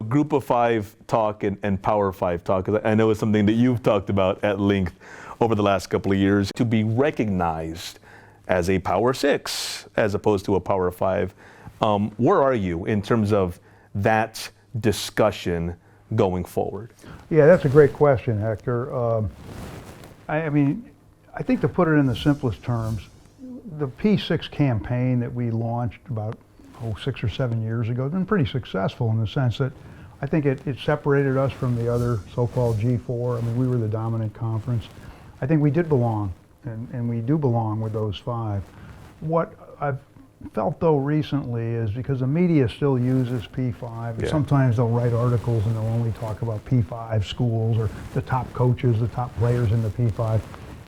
Group of Five talk and Power Five talk, I know it's something that you've talked about at length over the last couple of years, to be recognized as a Power Six as opposed to a Power Five. Where are you in terms of that discussion going forward? Yeah, that's a great question, Hector. I mean, I think to put it in the simplest terms, the P6 campaign that we launched about 6 or 7 years ago has been pretty successful in the sense that I think it separated us from the other so-called G4. I mean, we were the dominant conference. I think we did belong, and we do belong with those five. What I've felt though recently is because the media still uses P5, and sometimes they'll write articles and they'll only talk about P5 schools or the top coaches, the top players in the P5.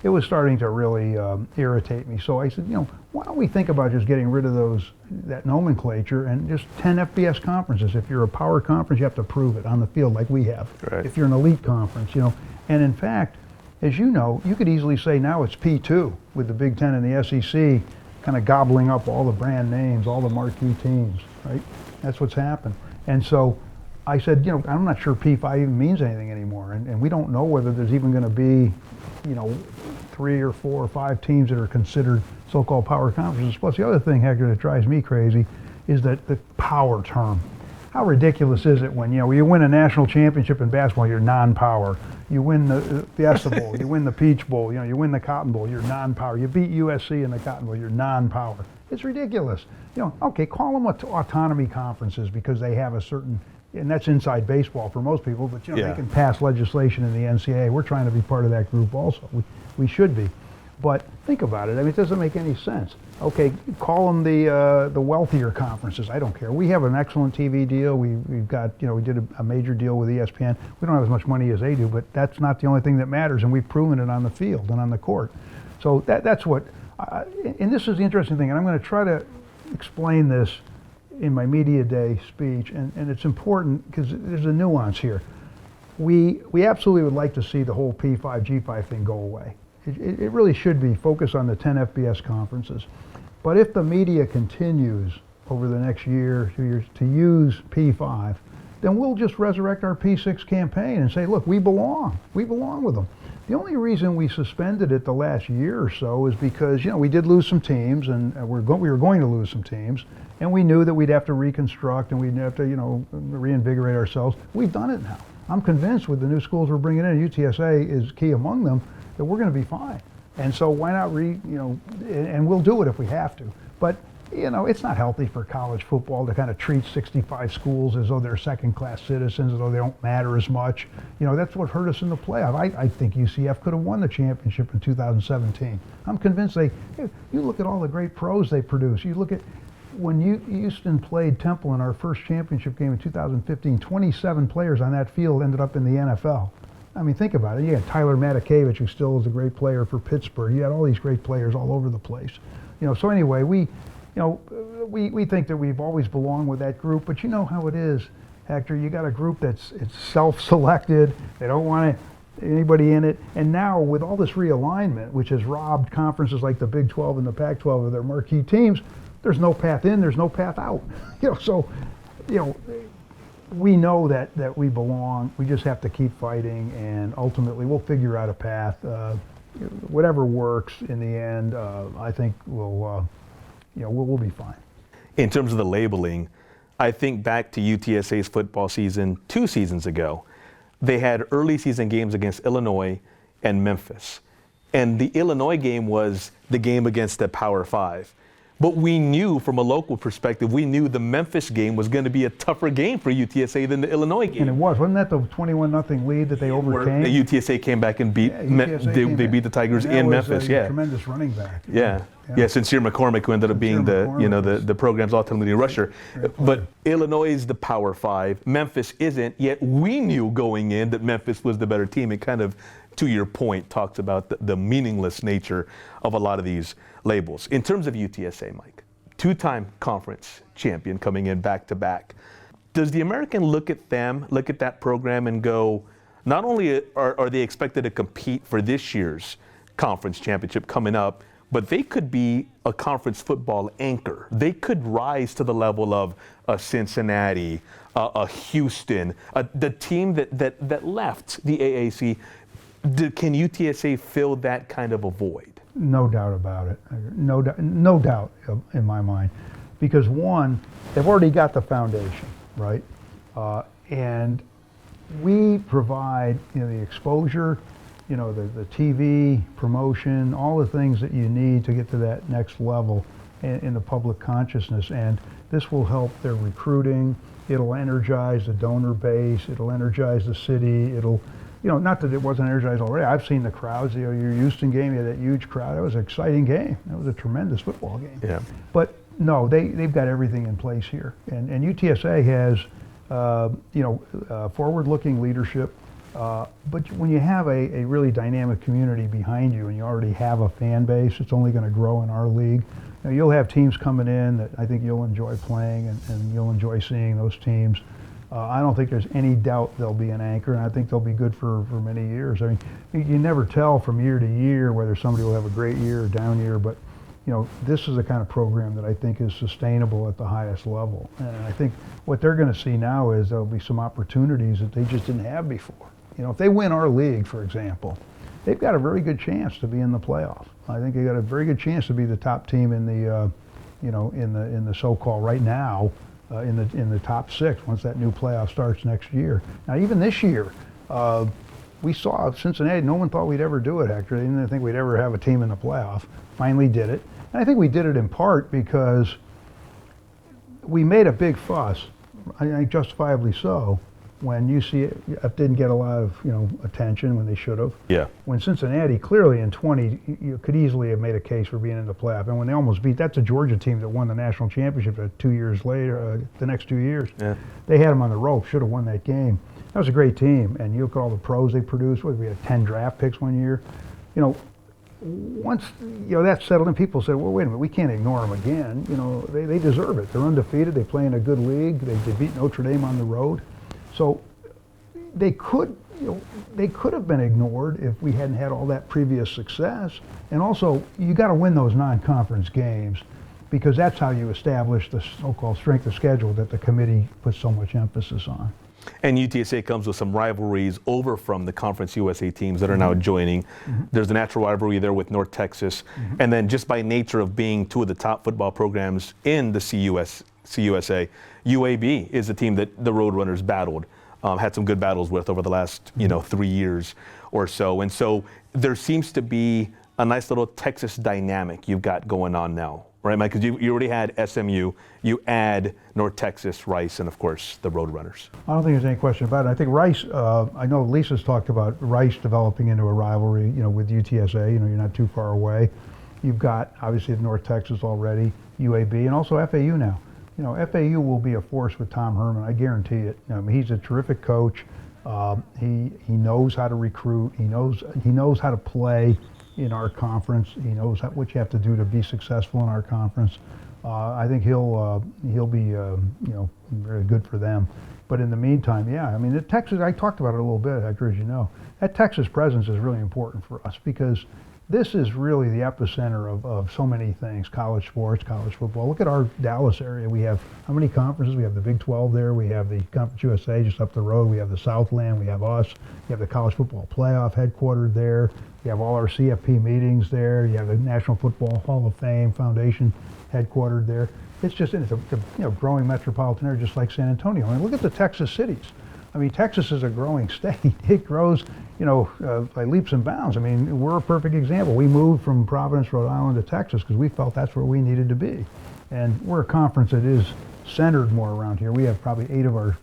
It was starting to really irritate me. So I said, why don't we think about just getting rid of that nomenclature and just 10 FBS conferences. If you're a power conference, you have to prove it on the field like we have. Right. If you're an elite conference, And in fact, as you know, you could easily say now it's P2 with the Big Ten and the SEC kind of gobbling up all the brand names, all the marquee teams, right? That's what's happened. And so I said, I'm not sure P5 even means anything anymore. And we don't know whether there's even going to be, 3 or 4 or 5 teams that are considered so-called power conferences. Plus the other thing, Hector, that drives me crazy is that the power term. How ridiculous is it when, you win a national championship in basketball, you're non-power. You win the Fiesta Bowl, you win the Peach Bowl, you win the Cotton Bowl, you're non-power. You beat USC in the Cotton Bowl, you're non-power. It's ridiculous. Okay, call them autonomy conferences because they have a certain, and that's inside baseball for most people, but they can pass legislation in the NCAA. We're trying to be part of that group also. We should be. But think about it. I mean, it doesn't make any sense. Okay, call them the wealthier conferences. I don't care. We have an excellent TV deal. We've got, we did a major deal with ESPN. We don't have as much money as they do, but that's not the only thing that matters, and we've proven it on the field and on the court. So that's what, and this is the interesting thing, and I'm going to try to explain this in my media day speech, and it's important because there's a nuance here. We absolutely would like to see the whole P5, G5 thing go away. It really should be focused on the 10 FBS conferences. But if the media continues over the next year, 2 years, to use P5, then we'll just resurrect our P6 campaign and say, look, we belong with them. The only reason we suspended it the last year or so is because, we did lose some teams, and we were going to lose some teams, and we knew that we'd have to reconstruct and we'd have to, reinvigorate ourselves. We've done it now. I'm convinced with the new schools we're bringing in, UTSA is key among them, that we're going to be fine. And so why not and we'll do it if we have to. But, it's not healthy for college football to kind of treat 65 schools as though they're second-class citizens, as though they don't matter as much. That's what hurt us in the playoff. I think UCF could have won the championship in 2017. I'm convinced you look at all the great pros they produce. You look at when Houston played Temple in our first championship game in 2015, 27 players on that field ended up in the NFL. I mean, think about it. You had Tyler Matakevich, who still is a great player for Pittsburgh. You had all these great players all over the place. So anyway, we think that we've always belonged with that group, but you know how it is, Hector. You got a group it's self-selected. They don't want anybody in it. And now with all this realignment, which has robbed conferences like the Big 12 and the Pac-12 of their marquee teams, there's no path in, there's no path out. We know that we belong. We just have to keep fighting, and ultimately we'll figure out a path. Whatever works in the end, I think we'll be fine. In terms of the labeling, I think back to UTSA's football season 2 seasons ago. They had early season games against Illinois and Memphis, and the Illinois game was the game against the Power Five. But we knew from a local perspective, we knew the Memphis game was going to be a tougher game for UTSA than the Illinois game. And it was. Wasn't that the 21-0 lead that they overcame? The UTSA came back and beat they beat the Tigers in Memphis. Tremendous running back. Sincere McCormick, who ended up being the program's ultimately rusher. But Illinois is the Power Five. Memphis isn't. Yet we knew going in that Memphis was the better team. It kind of, to your point, talks about the meaningless nature of a lot of these labels. In terms of UTSA, Mike, 2-time conference champion coming in back-to-back. Does the American look at that program and go, not only are they expected to compete for this year's conference championship coming up, but they could be a conference football anchor. They could rise to the level of a Cincinnati, a Houston, the team that left the AAC. Can UTSA fill that kind of a void? No doubt about it. No doubt in my mind. Because one, they've already got the foundation, right? And we provide, the exposure, the TV promotion, all the things that you need to get to that next level in the public consciousness. And this will help their recruiting. It'll energize the donor base. It'll energize the city. It'll, not that it wasn't energized already. I've seen the crowds. Your Houston game, you had that huge crowd. That was an exciting game. That was a tremendous football game. Yeah. But no, they've got everything in place here. And UTSA has, forward-looking leadership. But when you have a really dynamic community behind you and you already have a fan base, it's only going to grow in our league. You'll have teams coming in that I think you'll enjoy playing and you'll enjoy seeing those teams. I don't think there's any doubt they'll be an anchor, and I think they'll be good for many years. I mean, you never tell from year to year whether somebody will have a great year or down year, but this is the kind of program that I think is sustainable at the highest level. And I think what they're going to see now is there'll be some opportunities that they just didn't have before. If they win our league, for example, they've got a very good chance to be in the playoffs. I think they got a very good chance to be the top team in the, in the so-called right now, in the top 6 once that new playoff starts next year. Now, even this year, we saw Cincinnati. No one thought we'd ever do it, Hector. They didn't think we'd ever have a team in the playoff. Finally did it. And I think we did it in part because we made a big fuss, I think justifiably so, when UCF didn't get a lot of attention when they should have. Yeah. When Cincinnati clearly in 20 you could easily have made a case for being in the playoff, and when they almost beat, that's a Georgia team that won the national championship 2 years later, the next 2 years. Yeah. They had them on the rope, should have won that game. That was a great team, and you look at all the pros they produced. We had 10 draft picks one year. Once that settled in, people said, well, wait a minute, we can't ignore them again. They deserve it. They're undefeated. They play in a good league. They beat Notre Dame on the road. So they could have been ignored if we hadn't had all that previous success. And also, you got to win those non-conference games because that's how you establish the so-called strength of schedule that the committee puts so much emphasis on. And UTSA comes with some rivalries over from the Conference USA teams that are now joining. Mm-hmm. There's a natural rivalry there with North Texas. Mm-hmm. And then just by nature of being two of the top football programs in the CUSA, UAB is the team that the Roadrunners battled, had some good battles with over the last 3 years or so. And so there seems to be a nice little Texas dynamic you've got going on now. Right, Mike? Because you already had SMU, you add North Texas, Rice, and of course the Roadrunners. I don't think there's any question about it. I think Rice, I know Lisa's talked about Rice developing into a rivalry, with UTSA. You're not too far away. You've got obviously North Texas already, UAB, and also FAU now. FAU will be a force with Tom Herman. I guarantee it. He's a terrific coach. He knows how to recruit. He knows how to play in our conference. He knows what you have to do to be successful in our conference. I think he'll be very good for them. But in the meantime, the Texas, I talked about it a little bit, Hector, as you know. That Texas presence is really important for us because this is really the epicenter of so many things: college sports, college football. Look at our Dallas area. We have how many conferences? We have the Big 12 there. We have the Conference USA just up the road. We have the Southland. We have us. We have the College Football Playoff headquartered there. You have all our CFP meetings there. You have the National Football Hall of Fame Foundation headquartered there. It's a growing metropolitan area just like San Antonio. Look at the Texas cities. Texas is a growing state. It grows, by leaps and bounds. We're a perfect example. We moved from Providence, Rhode Island to Texas because we felt that's where we needed to be. And we're a conference that is centered more around here. We have probably 8 or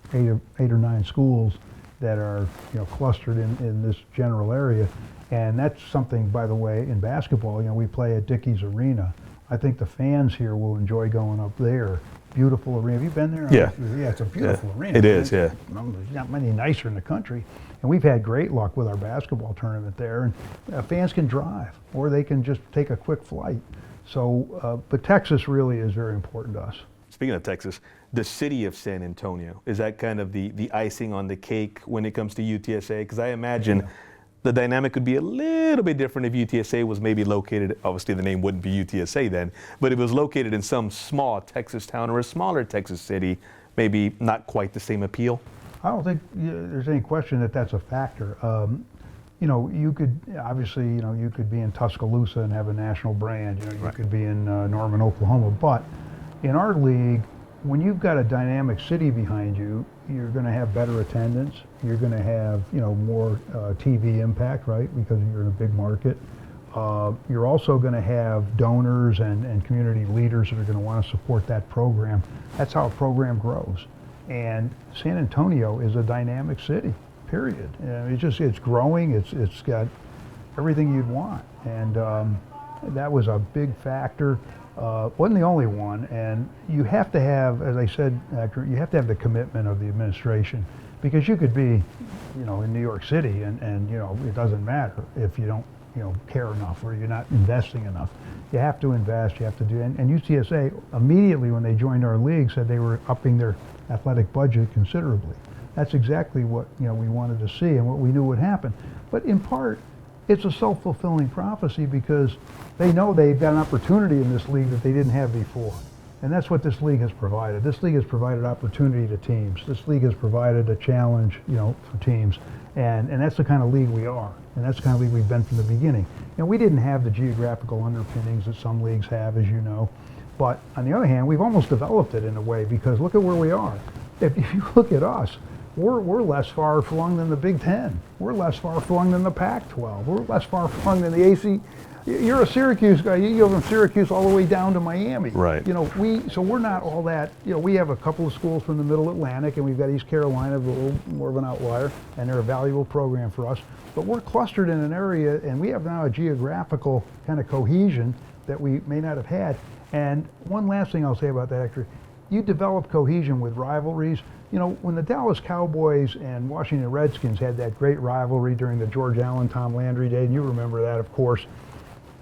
9 schools that are, clustered in this general area. And that's something, by the way, in basketball, we play at Dickey's Arena. I think the fans here will enjoy going up there. Beautiful arena. Have you been there? Yeah. Yeah, it's a beautiful arena. It is, yeah. There's not many nicer in the country. And we've had great luck with our basketball tournament there. And fans can drive, or they can just take a quick flight. So, but Texas really is very important to us. Speaking of Texas, the city of San Antonio, is that kind of the icing on the cake when it comes to UTSA? Because I imagine the dynamic would be a little bit different if UTSA was maybe located, obviously the name wouldn't be UTSA then, but if it was located in some small Texas town or a smaller Texas city, maybe not quite the same appeal? I don't think there's any question that that's a factor. You know, you could obviously, you know, you could be in Tuscaloosa and have a national brand. You know, you could be in Norman, Oklahoma. But in our league, when you've got a dynamic city behind you, you're going to have better attendance. You're going to have, you know, more TV impact, right? Because you're in a big market. You're also going to have donors and community leaders that are going to want to support that program. That's how a program grows. And San Antonio is a dynamic city, period. It's growing. It's got everything you'd want. And that was a big factor. Wasn't the only one. And you have to have, as I said, Hector, you have to have the commitment of the administration, because you could be, you know, in New York City and you know, it doesn't matter if you don't, you know, care enough or you're not investing enough. You have to invest, you have to do, and UTSA immediately when they joined our league said they were upping their athletic budget considerably. That's exactly what, you know, we wanted to see and what we knew would happen. But in part, it's a self-fulfilling prophecy, because they know they've got an opportunity in this league that they didn't have before. And that's what this league has provided. This league has provided opportunity to teams. This league has provided a challenge, you know, for teams. And that's the kind of league we are. And that's the kind of league we've been from the beginning. You know, we didn't have the geographical underpinnings that some leagues have, as you know. But on the other hand, we've almost developed it in a way, because look at where we are. If you look at us, we're less far flung than the Big Ten. We're less far flung than the Pac-12. We're less far flung than the AC. You're a Syracuse guy. You go from Syracuse all the way down to Miami. Right. You know, so we're not all that. You know, we have a couple of schools from the Middle Atlantic, and we've got East Carolina, a little more of an outlier, and they're a valuable program for us. But we're clustered in an area, and we have now a geographical kind of cohesion that we may not have had. And one last thing I'll say about that, Hector, you develop cohesion with rivalries. You know, when the Dallas Cowboys and Washington Redskins had that great rivalry during the George Allen, Tom Landry day, and you remember that, of course,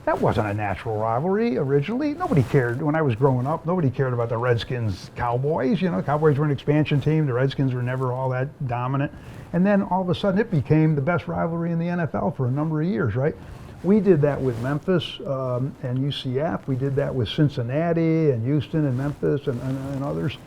that wasn't a natural rivalry originally. Nobody cared. When I was growing up, nobody cared about the Redskins Cowboys. You know, Cowboys were an expansion team. The Redskins were never all that dominant. And then all of a sudden it became the best rivalry in the NFL for a number of years, right? We did that with Memphis and UCF. We did that with Cincinnati and Houston and Memphis and others.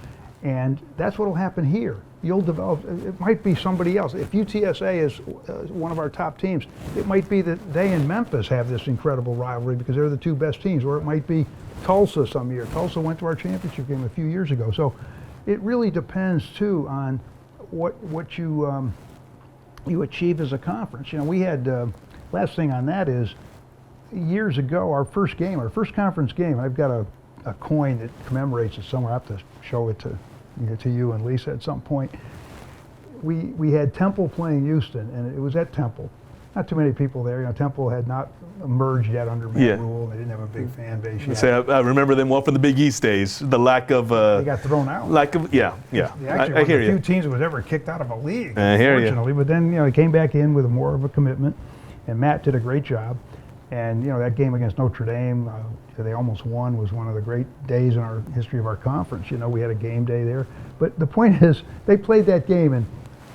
And that's what will happen here. You'll develop, it might be somebody else. If UTSA is one of our top teams, it might be that they and Memphis have this incredible rivalry because they're the two best teams, or it might be Tulsa some year. Tulsa went to our championship game a few years ago. So it really depends too on what you achieve as a conference. You know, we had, last thing on that is, years ago, our first conference game, I've got a coin that commemorates it somewhere. I have to show it to you and Lisa at some point. We had Temple playing Houston, and it was at Temple. Not too many people there. You know, Temple had not emerged yet under Matt Rule. They didn't have a big fan base yet. So I remember them well from the Big East days. The lack of they got thrown out. I hear you. Few teams that was ever kicked out of a league. I hear you. Unfortunately, but then he came back in with more of a commitment, and Matt did a great job. And that game against Notre Dame, they almost won, was one of the great days in our history of our conference. We had a game day there. But the point is, they played that game, and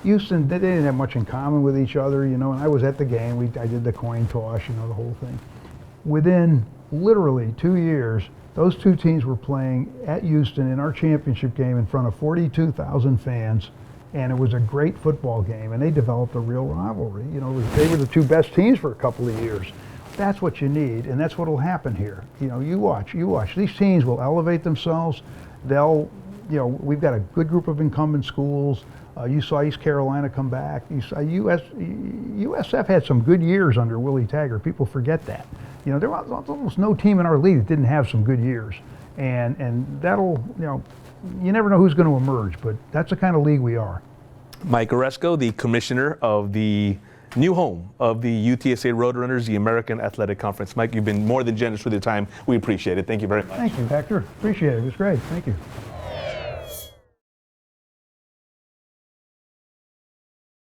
Houston, they didn't have much in common with each other, and I was at the game. I did the coin toss, the whole thing. Within literally 2 years, those two teams were playing at Houston in our championship game in front of 42,000 fans, and it was a great football game, and they developed a real rivalry. They were the two best teams for a couple of years. That's what you need, and that's what will happen here. You watch. These teams will elevate themselves. We've got a good group of incumbent schools. You saw East Carolina come back. You saw USF had some good years under Willie Taggart. People forget that. There was almost no team in our league that didn't have some good years, and that'll, you never know who's going to emerge, but that's the kind of league we are. Mike Aresco, the commissioner of the new home of the UTSA Roadrunners, the American Athletic Conference. Mike, you've been more than generous with your time. We appreciate it. Thank you very much. Thank you, Hector. Appreciate it. It was great. Thank you.